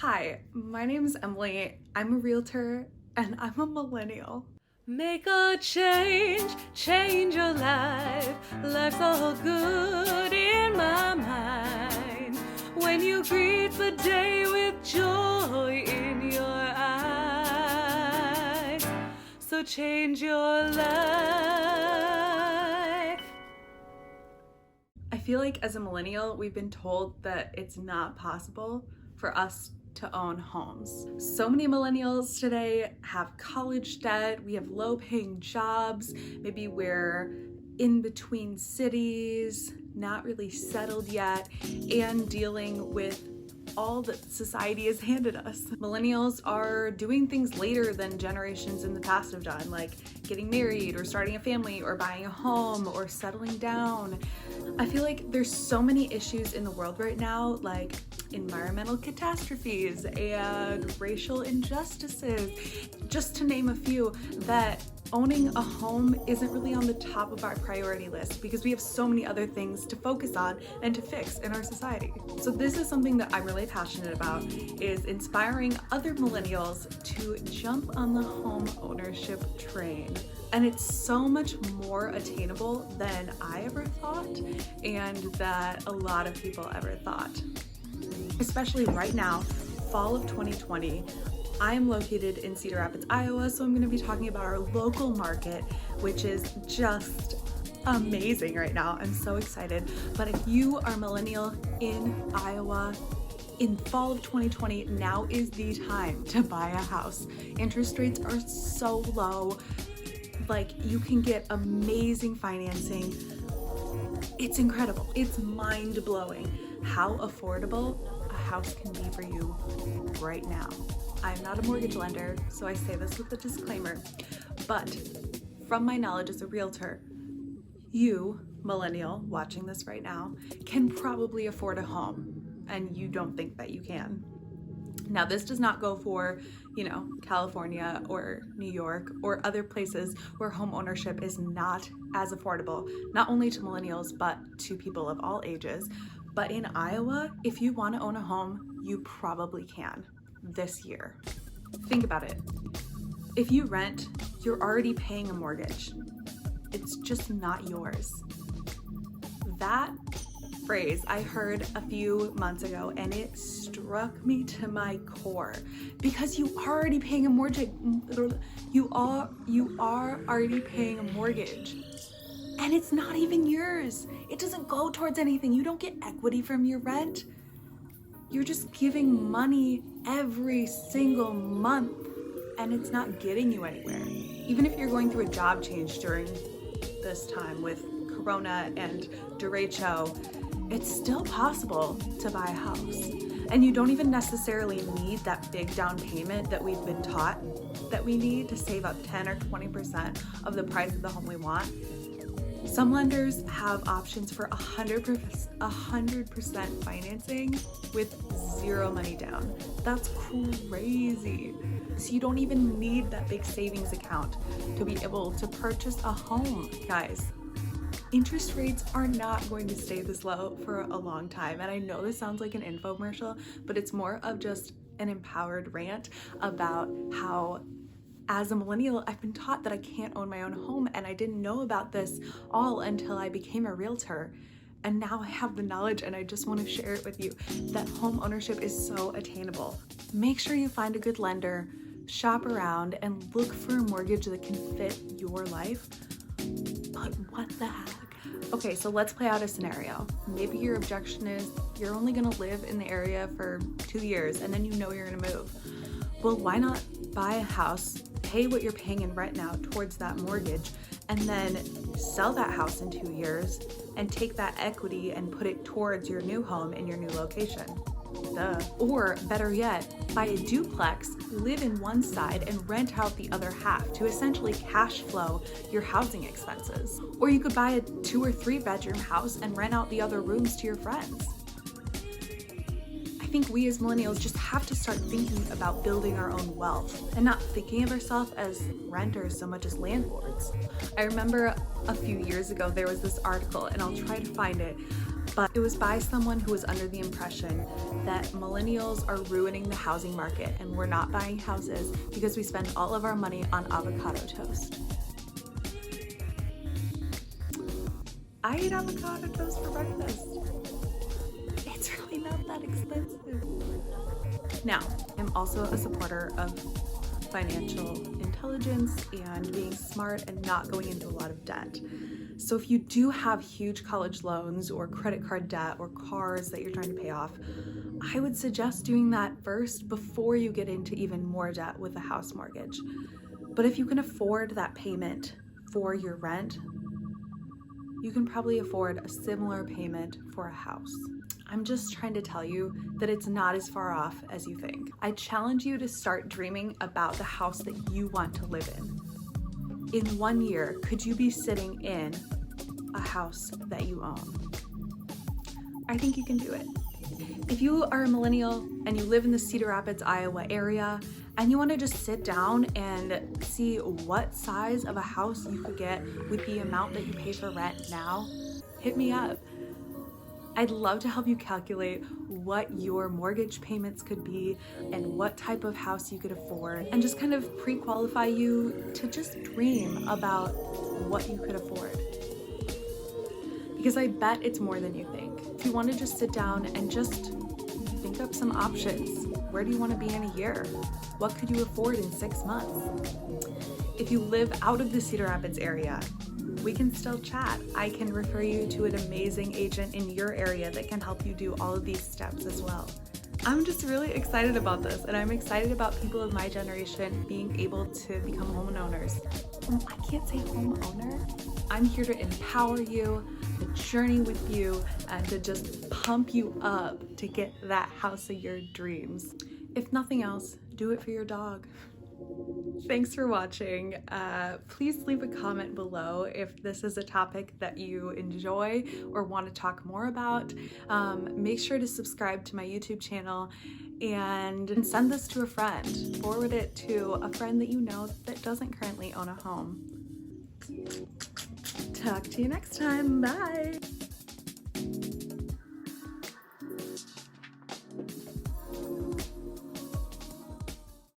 Hi, my name is Emily. I'm a realtor and I'm a millennial. Make a change, change your life. Life's all good in my mind. When you greet the day with joy in your eyes. So change your life. I feel like as a millennial, we've been told that it's not possible for us to own homes. So many millennials today have college debt, we have low paying jobs, maybe we're in between cities, not really settled yet, and dealing with all that society has handed us. Millennials are doing things later than generations in the past have done, like getting married or starting a family or buying a home or settling down. I feel like there's so many issues in the world right now, like environmental catastrophes and racial injustices, just to name a few, that owning a home isn't really on the top of our priority list because we have so many other things to focus on and to fix in our society. So this is something that I'm really passionate about, is inspiring other millennials to jump on the home ownership train. And it's so much more attainable than I ever thought and that a lot of people ever thought. Especially right now, fall of 2020, I am located in Cedar Rapids, Iowa, so I'm going to be talking about our local market, which is just amazing right now. I'm so excited. But if you are a millennial in Iowa, in fall of 2020, now is the time to buy a house. Interest rates are so low. Like, you can get amazing financing. It's incredible. It's mind-blowing how affordable a house can be for you right now. I'm not a mortgage lender, so I say this with a disclaimer, but from my knowledge as a realtor, you, millennial, watching this right now, can probably afford a home, and you don't think that you can. Now, this does not go for, California or New York or other places where home ownership is not as affordable, not only to millennials, but to people of all ages. But in Iowa, if you want to own a home, you probably can this year. Think about it. If you rent, you're already paying a mortgage. It's just not yours. That phrase I heard a few months ago and it struck me to my core, because you are already paying a mortgage. You are already paying a mortgage. And it's not even yours. It doesn't go towards anything. You don't get equity from your rent. You're just giving money every single month and it's not getting you anywhere. Even if you're going through a job change during this time with Corona and derecho, it's still possible to buy a house. And you don't even necessarily need that big down payment that we've been taught that we need to save up 10 or 20% of the price of the home we want. Some lenders have options for 100% financing with zero money down. That's crazy. So you don't even need that big savings account to be able to purchase a home, guys. Interest rates are not going to stay this low for a long time. And I know this sounds like an infomercial, but it's more of just an empowered rant about how, as a millennial, I've been taught that I can't own my own home, and I didn't know about this all until I became a realtor. And now I have the knowledge and I just want to share it with you that home ownership is so attainable. Make sure you find a good lender, shop around, and look for a mortgage that can fit your life. But what the heck? Okay, so let's play out a scenario. Maybe your objection is you're only gonna live in the area for 2 years and then you're gonna move. Well, why not buy a house, pay what you're paying in rent now towards that mortgage, and then sell that house in 2 years and take that equity and put it towards your new home in your new location. Duh. Or better yet, buy a duplex, live in one side and rent out the other half to essentially cash flow your housing expenses. Or you could buy a 2 or 3 bedroom house and rent out the other rooms to your friends. I think we as millennials just have to start thinking about building our own wealth and not thinking of ourselves as renters so much as landlords. I remember a few years ago there was this article, and I'll try to find it, but it was by someone who was under the impression that millennials are ruining the housing market and we're not buying houses because we spend all of our money on avocado toast. I eat avocado toast for breakfast. It's really not that expensive. Now, I'm also a supporter of financial intelligence and being smart and not going into a lot of debt. So if you do have huge college loans or credit card debt or cars that you're trying to pay off, I would suggest doing that first before you get into even more debt with a house mortgage. But if you can afford that payment for your rent, you can probably afford a similar payment for a house. I'm just trying to tell you that it's not as far off as you think. I challenge you to start dreaming about the house that you want to live in. In 1 year, could you be sitting in a house that you own? I think you can do it. If you are a millennial and you live in the Cedar Rapids, Iowa area, and you want to just sit down and see what size of a house you could get with the amount that you pay for rent now, hit me up. I'd love to help you calculate what your mortgage payments could be and what type of house you could afford, and just kind of pre-qualify you to just dream about what you could afford. Because I bet it's more than you think. If you want to just sit down and just think up some options. Where do you want to be in a year? What could you afford in 6 months? If you live out of the Cedar Rapids area, we can still chat. I can refer you to an amazing agent in your area that can help you do all of these steps as well. I'm just really excited about this, and I'm excited about people of my generation being able to become homeowners. I can't say homeowner. I'm here to empower you, to journey with you, and to just pump you up to get that house of your dreams. If nothing else, do it for your dog. Thanks for watching. Please leave a comment below if this is a topic that you enjoy or want to talk more about. Make sure to subscribe to my YouTube channel and send this to a friend. Forward it to a friend that you know that doesn't currently own a home. Talk to you next time. Bye.